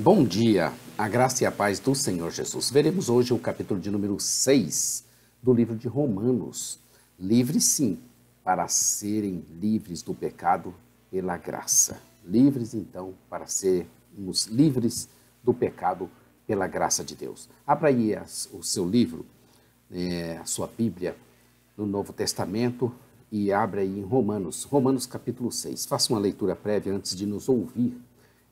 Bom dia, a graça e a paz do Senhor Jesus. Veremos hoje o capítulo de número 6 do livro de Romanos. Livres sim, para serem livres do pecado pela graça. Livres então para sermos livres do pecado pela graça de Deus. Abra aí o seu livro, a sua Bíblia, no Novo Testamento e abra aí em Romanos capítulo 6. Faça uma leitura prévia antes de nos ouvir.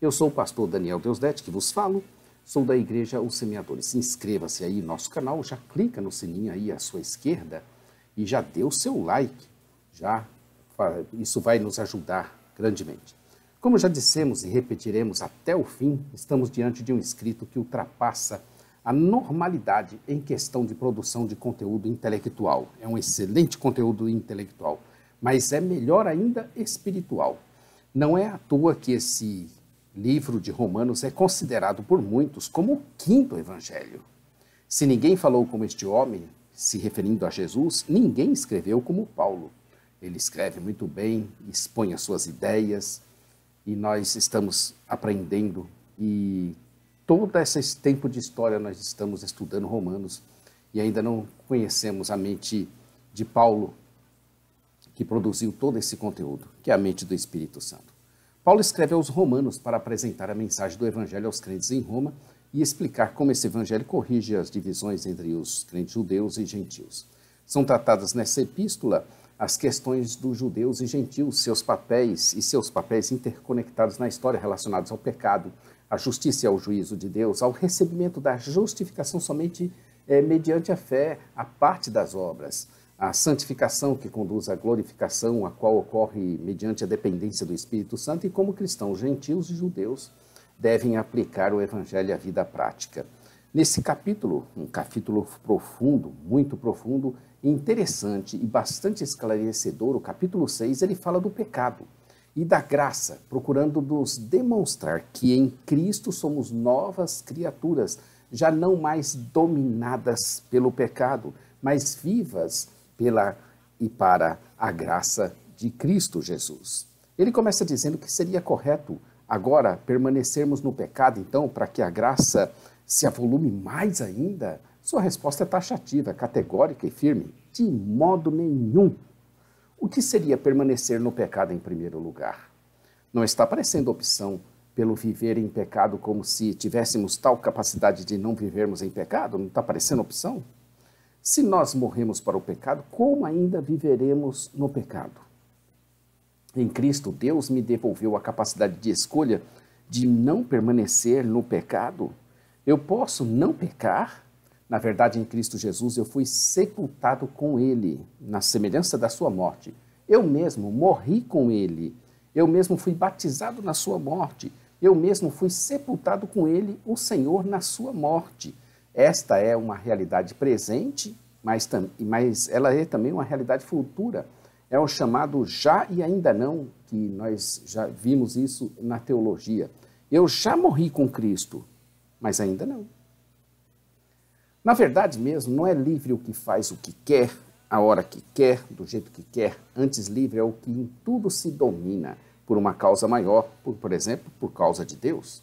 Eu sou o pastor Daniel Deusdete, que vos falo, sou da Igreja Os Semeadores. Inscreva-se aí no nosso canal, já clica no sininho aí à sua esquerda e já dê o seu like. Isso vai nos ajudar grandemente. Como já dissemos e repetiremos até o fim, estamos diante de um escrito que ultrapassa a normalidade em questão de produção de conteúdo intelectual. É um excelente conteúdo intelectual, mas é melhor ainda espiritual. Não é à toa que esse livro de Romanos é considerado por muitos como o quinto evangelho. Se ninguém falou como este homem, se referindo a Jesus, ninguém escreveu como Paulo. Ele escreve muito bem, expõe as suas ideias, e nós estamos aprendendo, e todo esse tempo de história nós estamos estudando Romanos, e ainda não conhecemos a mente de Paulo, que produziu todo esse conteúdo, que é a mente do Espírito Santo. Paulo escreve aos Romanos para apresentar a mensagem do Evangelho aos crentes em Roma e explicar como esse Evangelho corrige as divisões entre os crentes judeus e gentios. São tratadas nessa epístola as questões dos judeus e gentios, seus papéis interconectados na história relacionados ao pecado, à justiça e ao juízo de Deus, ao recebimento da justificação somente mediante a fé, a parte das obras, a santificação que conduz à glorificação, a qual ocorre mediante a dependência do Espírito Santo, e como cristãos gentios e judeus devem aplicar o Evangelho à vida prática. Nesse capítulo, um capítulo profundo, muito profundo, interessante e bastante esclarecedor, o capítulo 6, ele fala do pecado e da graça, procurando nos demonstrar que em Cristo somos novas criaturas, já não mais dominadas pelo pecado, mas vivas pela e para a graça de Cristo Jesus. Ele começa dizendo que seria correto agora permanecermos no pecado, então, para que a graça se avolume mais ainda? Sua resposta é taxativa, categórica e firme. De modo nenhum. O que seria permanecer no pecado em primeiro lugar? Não está aparecendo opção pelo viver em pecado como se tivéssemos tal capacidade de não vivermos em pecado? Não está aparecendo opção? Se nós morremos para o pecado, como ainda viveremos no pecado? Em Cristo, Deus me devolveu a capacidade de escolha de não permanecer no pecado. Eu posso não pecar? Na verdade, em Cristo Jesus, eu fui sepultado com Ele, na semelhança da sua morte. Eu mesmo morri com Ele. Eu mesmo fui batizado na sua morte. Eu mesmo fui sepultado com Ele, o Senhor, na sua morte. Esta é uma realidade presente, mas ela é também uma realidade futura. É o chamado já e ainda não, que nós já vimos isso na teologia. Eu já morri com Cristo, mas ainda não. Na verdade mesmo, não é livre o que faz o que quer, a hora que quer, do jeito que quer. Antes, livre é o que em tudo se domina, por uma causa maior, por exemplo, por causa de Deus.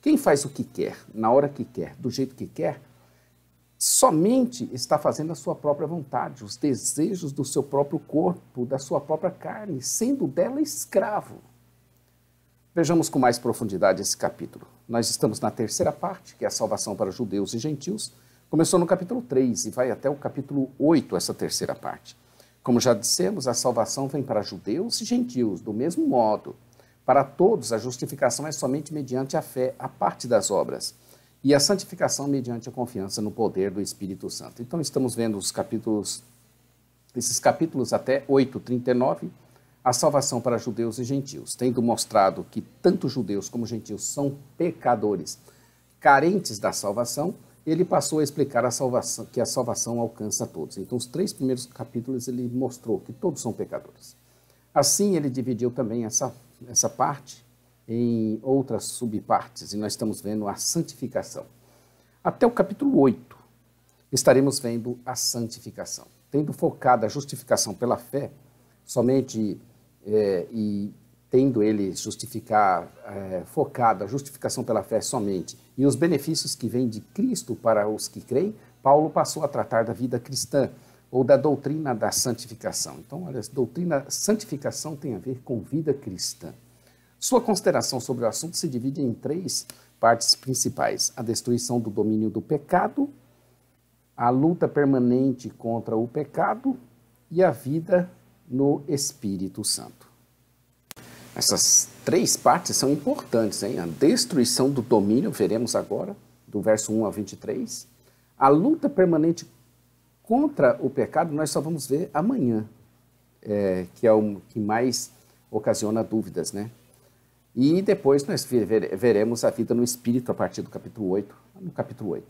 Quem faz o que quer, na hora que quer, do jeito que quer, somente está fazendo a sua própria vontade, os desejos do seu próprio corpo, da sua própria carne, sendo dela escravo. Vejamos com mais profundidade esse capítulo. Nós estamos na terceira parte, que é a salvação para judeus e gentios. Começou no capítulo 3 e vai até o capítulo 8, essa terceira parte. Como já dissemos, a salvação vem para judeus e gentios, do mesmo modo. Para todos, a justificação é somente mediante a fé, a parte das obras. E a santificação mediante a confiança no poder do Espírito Santo. Então, estamos vendo esses capítulos até 8:39, a salvação para judeus e gentios, tendo mostrado que tanto judeus como gentios são pecadores, carentes da salvação. Ele passou a explicar que a salvação alcança a todos. Então, os 3 primeiros capítulos, ele mostrou que todos são pecadores. Assim, ele dividiu também essa parte em outras subpartes, e nós estamos vendo a santificação. Até o capítulo 8, estaremos vendo a santificação. Tendo focado a justificação pela fé, somente e tendo ele focado a justificação pela fé somente e os benefícios que vêm de Cristo para os que creem, Paulo passou a tratar da vida cristã ou da doutrina da santificação. Então, olha, a doutrina santificação tem a ver com vida cristã. Sua consideração sobre o assunto se divide em 3 partes principais: a destruição do domínio do pecado, a luta permanente contra o pecado e a vida no Espírito Santo. Essas 3 partes são importantes, hein? A destruição do domínio, veremos agora, do verso 1 ao 23. A luta permanente contra o pecado, nós só vamos ver amanhã, que é o que mais ocasiona dúvidas, né? E depois nós veremos a vida no Espírito a partir do capítulo 8, no capítulo 8.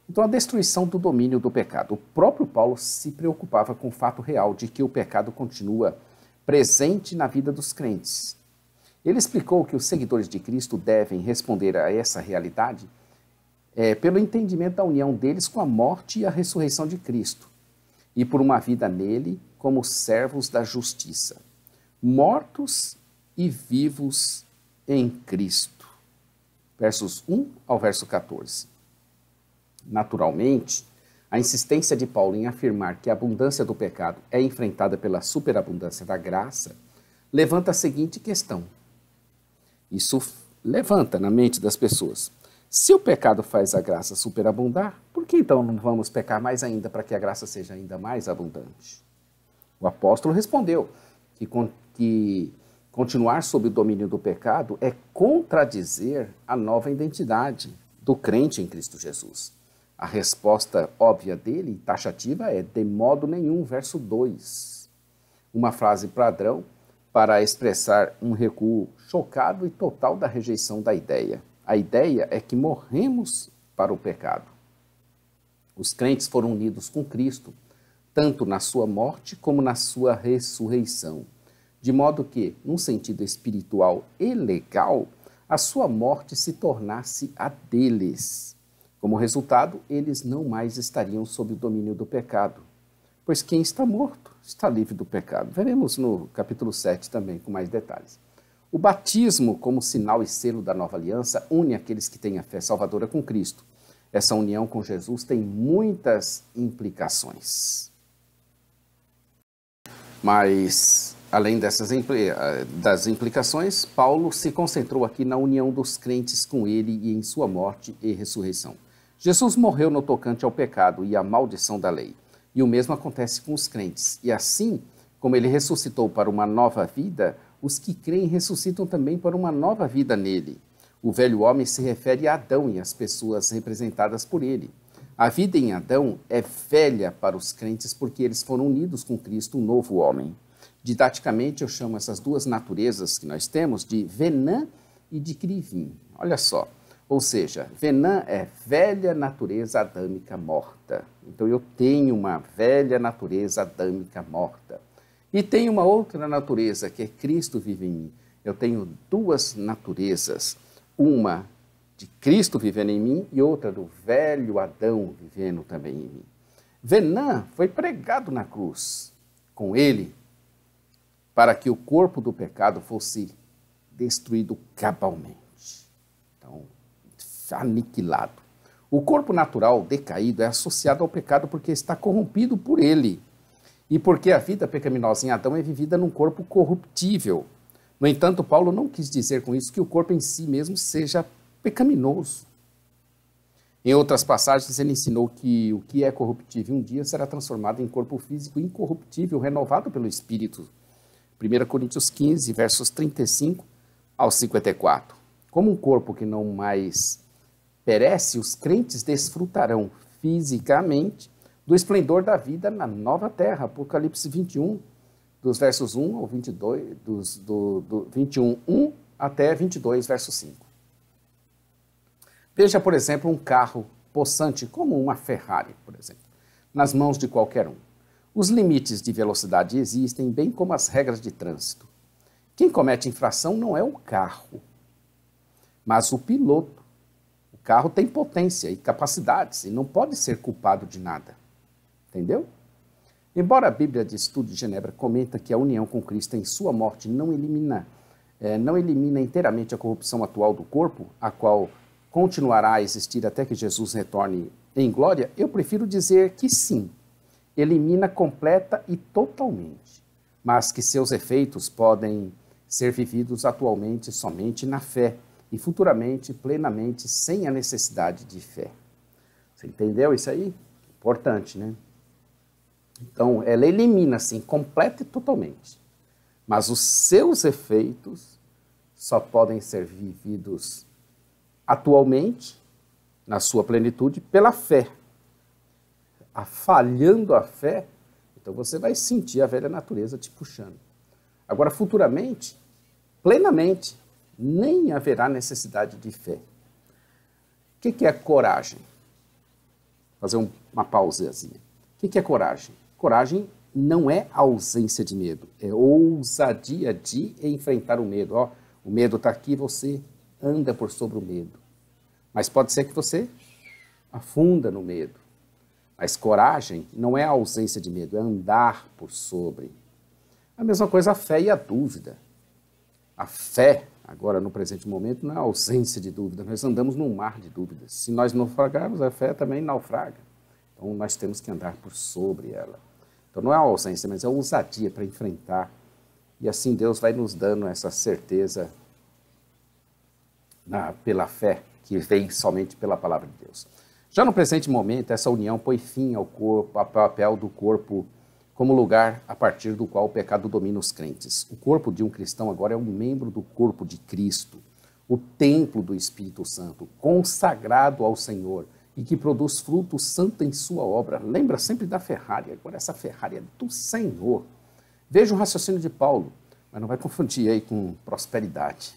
Então, a destruição do domínio do pecado. O próprio Paulo se preocupava com o fato real de que o pecado continua presente na vida dos crentes. Ele explicou que os seguidores de Cristo devem responder a essa realidade pelo entendimento da união deles com a morte e a ressurreição de Cristo, e por uma vida nele como servos da justiça, mortos e vivos em Cristo. Versos 1 ao verso 14. Naturalmente, a insistência de Paulo em afirmar que a abundância do pecado é enfrentada pela superabundância da graça levanta a seguinte questão. Isso levanta na mente das pessoas: se o pecado faz a graça superabundar, por que então não vamos pecar mais ainda para que a graça seja ainda mais abundante? O apóstolo respondeu que continuar sob o domínio do pecado é contradizer a nova identidade do crente em Cristo Jesus. A resposta óbvia dele, taxativa, é de modo nenhum, verso 2. Uma frase padrão para expressar um recuo chocado e total da rejeição da ideia. A ideia é que morremos para o pecado. Os crentes foram unidos com Cristo, tanto na sua morte como na sua ressurreição, de modo que, num sentido espiritual e legal, a sua morte se tornasse a deles. Como resultado, eles não mais estariam sob o domínio do pecado, pois quem está morto está livre do pecado. Veremos no capítulo 7 também, com mais detalhes. O batismo, como sinal e selo da nova aliança, une aqueles que têm a fé salvadora com Cristo. Essa união com Jesus tem muitas implicações. Mas, além das implicações, Paulo se concentrou aqui na união dos crentes com ele e em sua morte e ressurreição. Jesus morreu no tocante ao pecado e à maldição da lei. E o mesmo acontece com os crentes. E assim, como ele ressuscitou para uma nova vida, os que creem ressuscitam também para uma nova vida nele. O velho homem se refere a Adão e às pessoas representadas por ele. A vida em Adão é velha para os crentes porque eles foram unidos com Cristo, um novo homem. Didaticamente, eu chamo essas 2 naturezas que nós temos de Venã e de Crivim. Olha só. Ou seja, Venã é velha natureza adâmica morta. Então eu tenho uma velha natureza adâmica morta. E tenho uma outra natureza, que é Cristo vive em mim. Eu tenho 2 naturezas. Uma de Cristo vivendo em mim e outra do velho Adão vivendo também em mim. Venã foi pregado na cruz com ele para que o corpo do pecado fosse destruído cabalmente. Então, aniquilado. O corpo natural decaído é associado ao pecado porque está corrompido por ele e porque a vida pecaminosa em Adão é vivida num corpo corruptível. No entanto, Paulo não quis dizer com isso que o corpo em si mesmo seja pecaminoso. Em outras passagens, ele ensinou que o que é corruptível um dia será transformado em corpo físico incorruptível, renovado pelo Espírito. 1 Coríntios 15, versos 35 ao 54. Como um corpo que não mais perece, os crentes desfrutarão fisicamente do esplendor da vida na nova terra. Apocalipse 21, dos versos 1 ao 22, do 21, 1 até 22, verso 5. Veja, por exemplo, um carro possante, como uma Ferrari, por exemplo, nas mãos de qualquer um. Os limites de velocidade existem, bem como as regras de trânsito. Quem comete infração não é o carro, mas o piloto. O carro tem potência e capacidades e não pode ser culpado de nada. Entendeu? Embora a Bíblia de Estudo de Genebra comenta que a união com Cristo em sua morte não elimina não elimina inteiramente a corrupção atual do corpo, a qual continuará a existir até que Jesus retorne em glória, eu prefiro dizer que sim, elimina completa e totalmente, mas que seus efeitos podem ser vividos atualmente somente na fé e futuramente plenamente sem a necessidade de fé. Você entendeu isso aí? Importante, né? Então, ela elimina, sim, completa e totalmente. Mas os seus efeitos só podem ser vividos atualmente, na sua plenitude, pela fé. Falhando a fé, então você vai sentir a velha natureza te puxando. Agora, futuramente, plenamente, nem haverá necessidade de fé. O que é coragem? Fazer uma pausazinha. O que é coragem? Coragem não é ausência de medo, é ousadia de enfrentar o medo. Ó, o medo está aqui, você anda por sobre o medo. Mas pode ser que você afunda no medo. Mas coragem não é a ausência de medo, é andar por sobre. A mesma coisa a fé e a dúvida. A fé, agora no presente momento, não é a ausência de dúvida, nós andamos num mar de dúvidas. Se nós naufragarmos, a fé também naufraga. Então nós temos que andar por sobre ela. Então não é a ausência, mas é a ousadia para enfrentar. E assim Deus vai nos dando essa certeza pela fé, que vem somente pela palavra de Deus. Já no presente momento, essa união põe fim ao papel do corpo como lugar a partir do qual o pecado domina os crentes. O corpo de um cristão agora é um membro do corpo de Cristo, o templo do Espírito Santo, consagrado ao Senhor e que produz fruto santo em sua obra. Lembra sempre da Ferrari, agora essa Ferrari é do Senhor. Veja o raciocínio de Paulo, mas não vai confundir aí com prosperidade.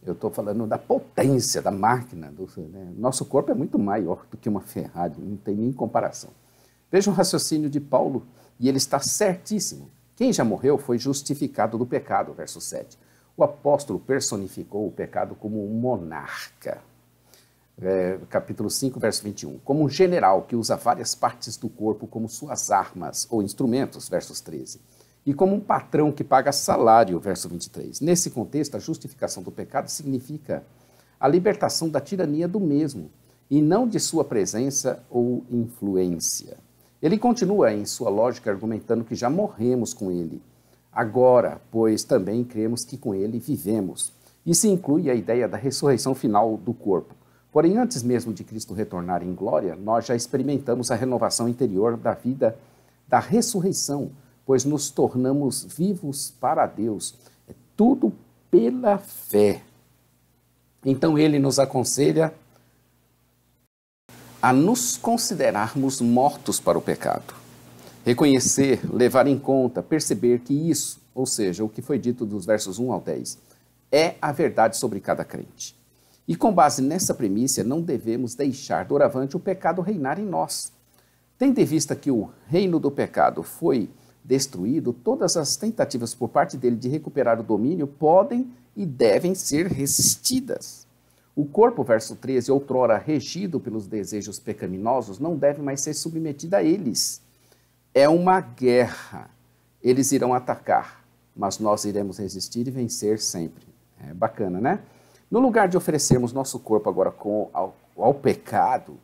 Eu estou falando da potência da máquina. Nosso corpo é muito maior do que uma Ferrari, não tem nem comparação. Veja o raciocínio de Paulo, e ele está certíssimo. Quem já morreu foi justificado do pecado, verso 7. O apóstolo personificou o pecado como um monarca. Capítulo 5, verso 21. Como um general que usa várias partes do corpo como suas armas ou instrumentos, versos 13. E como um patrão que paga salário, verso 23. Nesse contexto, a justificação do pecado significa a libertação da tirania do mesmo, e não de sua presença ou influência. Ele continua em sua lógica argumentando que já morremos com ele. Agora, pois também cremos que com ele vivemos. Isso inclui a ideia da ressurreição final do corpo. Porém, antes mesmo de Cristo retornar em glória, nós já experimentamos a renovação interior da vida da ressurreição, pois nos tornamos vivos para Deus. É tudo pela fé. Então ele nos aconselha a nos considerarmos mortos para o pecado. Reconhecer, levar em conta, perceber que isso, ou seja, o que foi dito dos versos 1 ao 10, é a verdade sobre cada crente. E com base nessa premissa, não devemos deixar doravante o pecado reinar em nós. Tendo em vista que o reino do pecado foi destruído, todas as tentativas por parte dele de recuperar o domínio podem e devem ser resistidas. O corpo, verso 13, outrora regido pelos desejos pecaminosos, não deve mais ser submetido a eles. É uma guerra. Eles irão atacar, mas nós iremos resistir e vencer sempre. É bacana, né? No lugar de oferecermos nosso corpo agora ao pecado,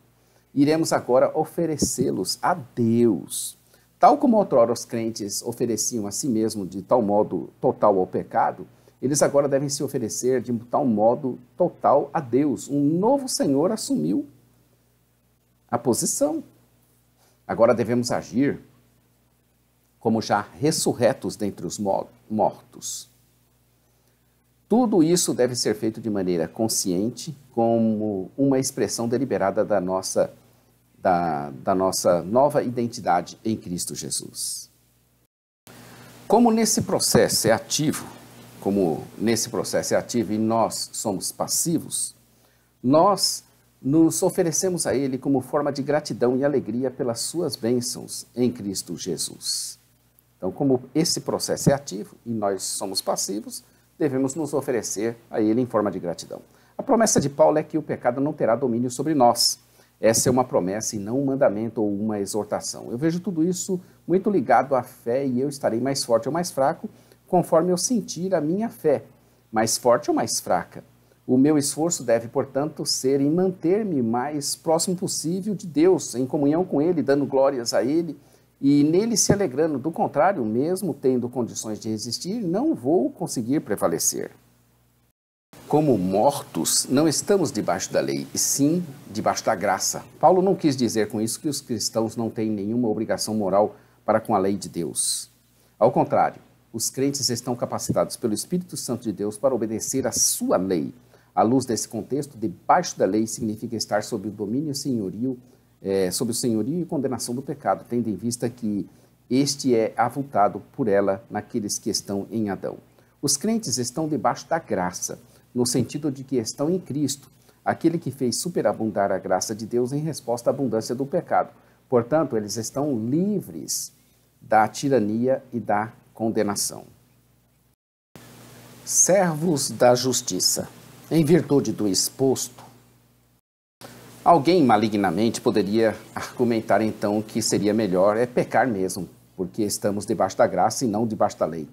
iremos agora oferecê-los a Deus. Tal como outrora os crentes ofereciam a si mesmos de tal modo total ao pecado, eles agora devem se oferecer de tal modo total a Deus. Um novo Senhor assumiu a posição. Agora devemos agir como já ressurretos dentre os mortos. Tudo isso deve ser feito de maneira consciente, como uma expressão deliberada da nossa nova identidade em Cristo Jesus. Como nesse processo é ativo e nós somos passivos, nós nos oferecemos a Ele como forma de gratidão e alegria pelas suas bênçãos em Cristo Jesus. Então, como esse processo é ativo e nós somos passivos, devemos nos oferecer a Ele em forma de gratidão. A promessa de Paulo é que o pecado não terá domínio sobre nós. Essa é uma promessa e não um mandamento ou uma exortação. Eu vejo tudo isso muito ligado à fé e eu estarei mais forte ou mais fraco conforme eu sentir a minha fé. mais forte ou mais fraca. O meu esforço deve, portanto, ser em manter-me mais próximo possível de Deus, em comunhão com Ele, dando glórias a Ele e nele se alegrando. Do contrário, mesmo tendo condições de resistir, não vou conseguir prevalecer. Como mortos, não estamos debaixo da lei, e sim debaixo da graça. Paulo não quis dizer com isso que os cristãos não têm nenhuma obrigação moral para com a lei de Deus. Ao contrário, os crentes estão capacitados pelo Espírito Santo de Deus para obedecer à sua lei. À luz desse contexto, debaixo da lei significa estar sob o domínio e senhorio, sob o senhorio e condenação do pecado, tendo em vista que este é avultado por ela naqueles que estão em Adão. Os crentes estão debaixo da graça, no sentido de que estão em Cristo, aquele que fez superabundar a graça de Deus em resposta à abundância do pecado. Portanto, eles estão livres da tirania e da condenação. Servos da justiça. Em virtude do exposto, alguém malignamente poderia argumentar então que seria melhor pecar mesmo, porque estamos debaixo da graça e não debaixo da lei.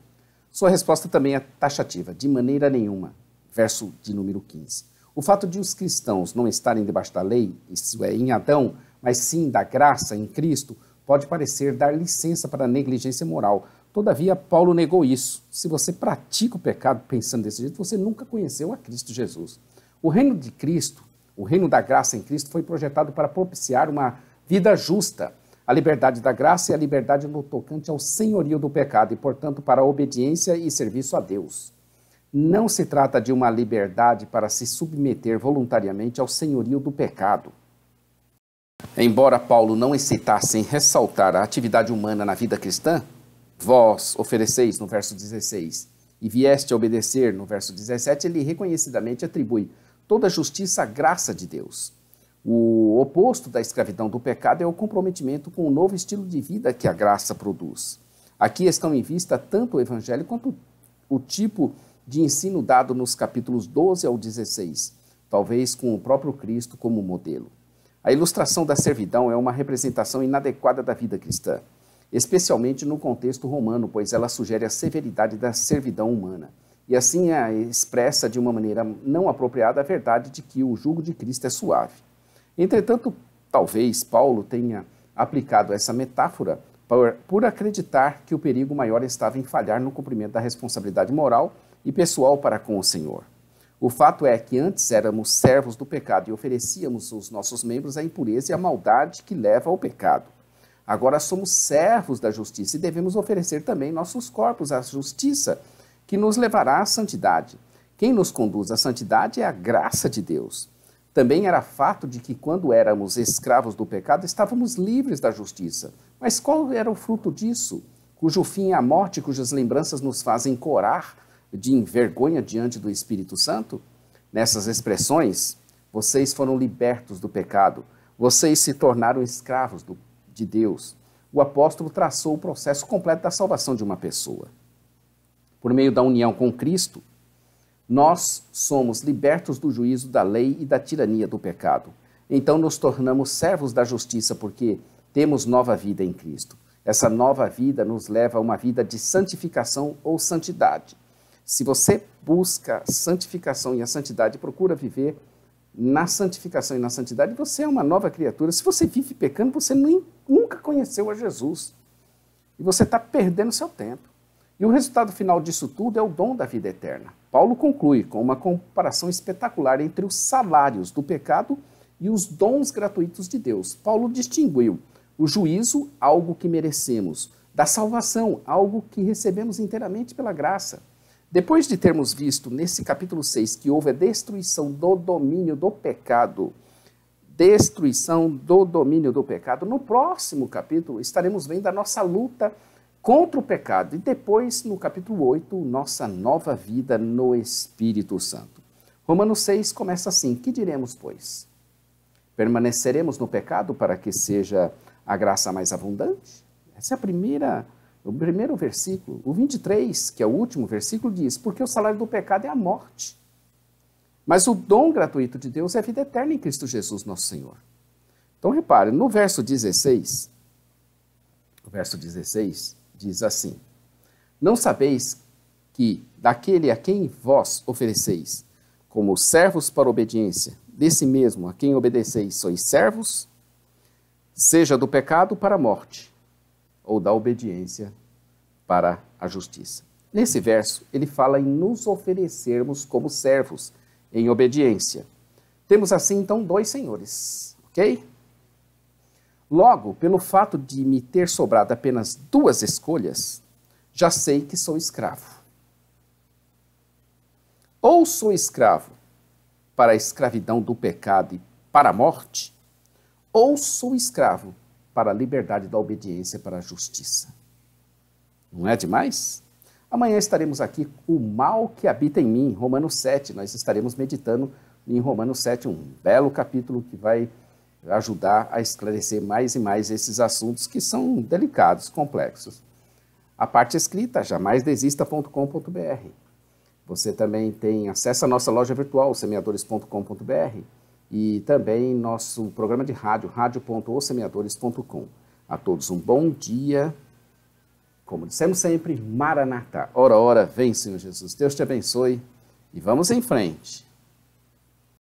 Sua resposta também é taxativa, de maneira nenhuma. Verso de número 15. O fato de os cristãos não estarem debaixo da lei, isso é, em Adão, mas sim da graça em Cristo, pode parecer dar licença para a negligência moral. Todavia, Paulo negou isso. Se você pratica o pecado pensando desse jeito, você nunca conheceu a Cristo Jesus. O reino de Cristo, o reino da graça em Cristo, foi projetado para propiciar uma vida justa, a liberdade da graça e a liberdade no tocante ao senhorio do pecado e, portanto, para a obediência e serviço a Deus. Não se trata de uma liberdade para se submeter voluntariamente ao senhorio do pecado. Embora Paulo não hesitasse em ressaltar a atividade humana na vida cristã, vós ofereceis, no verso 16, e vieste a obedecer, no verso 17, ele reconhecidamente atribui toda a justiça à graça de Deus. O oposto da escravidão do pecado é o comprometimento com o novo estilo de vida que a graça produz. Aqui estão em vista tanto o evangelho quanto o tipo de ensino dado nos capítulos 12 ao 16, talvez com o próprio Cristo como modelo. A ilustração da servidão é uma representação inadequada da vida cristã, especialmente no contexto romano, pois ela sugere a severidade da servidão humana, e assim expressa de uma maneira não apropriada a verdade de que o jugo de Cristo é suave. Entretanto, talvez Paulo tenha aplicado essa metáfora por acreditar que o perigo maior estava em falhar no cumprimento da responsabilidade moral e pessoal para com o Senhor. O fato é que antes éramos servos do pecado e oferecíamos os nossos membros à impureza e à maldade que leva ao pecado. Agora somos servos da justiça e devemos oferecer também nossos corpos à justiça, que nos levará à santidade. Quem nos conduz à santidade é a graça de Deus. Também era fato de que quando éramos escravos do pecado, estávamos livres da justiça. Mas qual era o fruto disso? Cujo fim é a morte, cujas lembranças nos fazem corar de envergonha diante do Espírito Santo? Nessas expressões, vocês foram libertos do pecado, vocês se tornaram escravos de Deus. O apóstolo traçou o processo completo da salvação de uma pessoa. Por meio da união com Cristo, nós somos libertos do juízo da lei e da tirania do pecado. Então nos tornamos servos da justiça porque temos nova vida em Cristo. Essa nova vida nos leva a uma vida de santificação ou santidade. Se você busca santificação e a santidade, procura viver na santificação e na santidade, você é uma nova criatura. Se você vive pecando, você nunca conheceu a Jesus. E você está perdendo seu tempo. E o resultado final disso tudo é o dom da vida eterna. Paulo conclui com uma comparação espetacular entre os salários do pecado e os dons gratuitos de Deus. Paulo distinguiu o juízo, algo que merecemos, da salvação, algo que recebemos inteiramente pela graça. Depois de termos visto nesse capítulo 6 que houve a destruição do domínio do pecado, no próximo capítulo estaremos vendo a nossa luta contra o pecado. E depois, no capítulo 8, nossa nova vida no Espírito Santo. Romanos 6 começa assim: que diremos, pois? Permaneceremos no pecado para que seja a graça mais abundante? Essa é o primeiro versículo. O 23, que é o último versículo, diz: porque o salário do pecado é a morte. Mas o dom gratuito de Deus é a vida eterna em Cristo Jesus, nosso Senhor. Então, repare, no verso 16, diz assim: não sabeis que daquele a quem vós ofereceis, como servos para obediência, desse mesmo a quem obedeceis sois servos, seja do pecado para a morte, ou da obediência para a justiça. Nesse verso, ele fala em nos oferecermos como servos, em obediência. Temos assim, então, dois senhores, ok? Logo, pelo fato de me ter sobrado apenas duas escolhas, já sei que sou escravo. Ou sou escravo para a escravidão do pecado e para a morte, ou sou escravo para a liberdade da obediência para a justiça. Não é demais? Amanhã estaremos aqui com o mal que habita em mim, Romanos 7. Nós estaremos meditando em Romanos 7, um belo capítulo que vai ajudar a esclarecer mais e mais esses assuntos que são delicados, complexos. A parte escrita, jamaisdesista.com.br. Você também tem acesso à nossa loja virtual, semeadores.com.br, e também nosso programa de rádio, radio.osemeadores.com. A todos um bom dia. Como dissemos sempre, Maranatá. Ora, ora, vem, Senhor Jesus. Deus te abençoe e vamos em frente.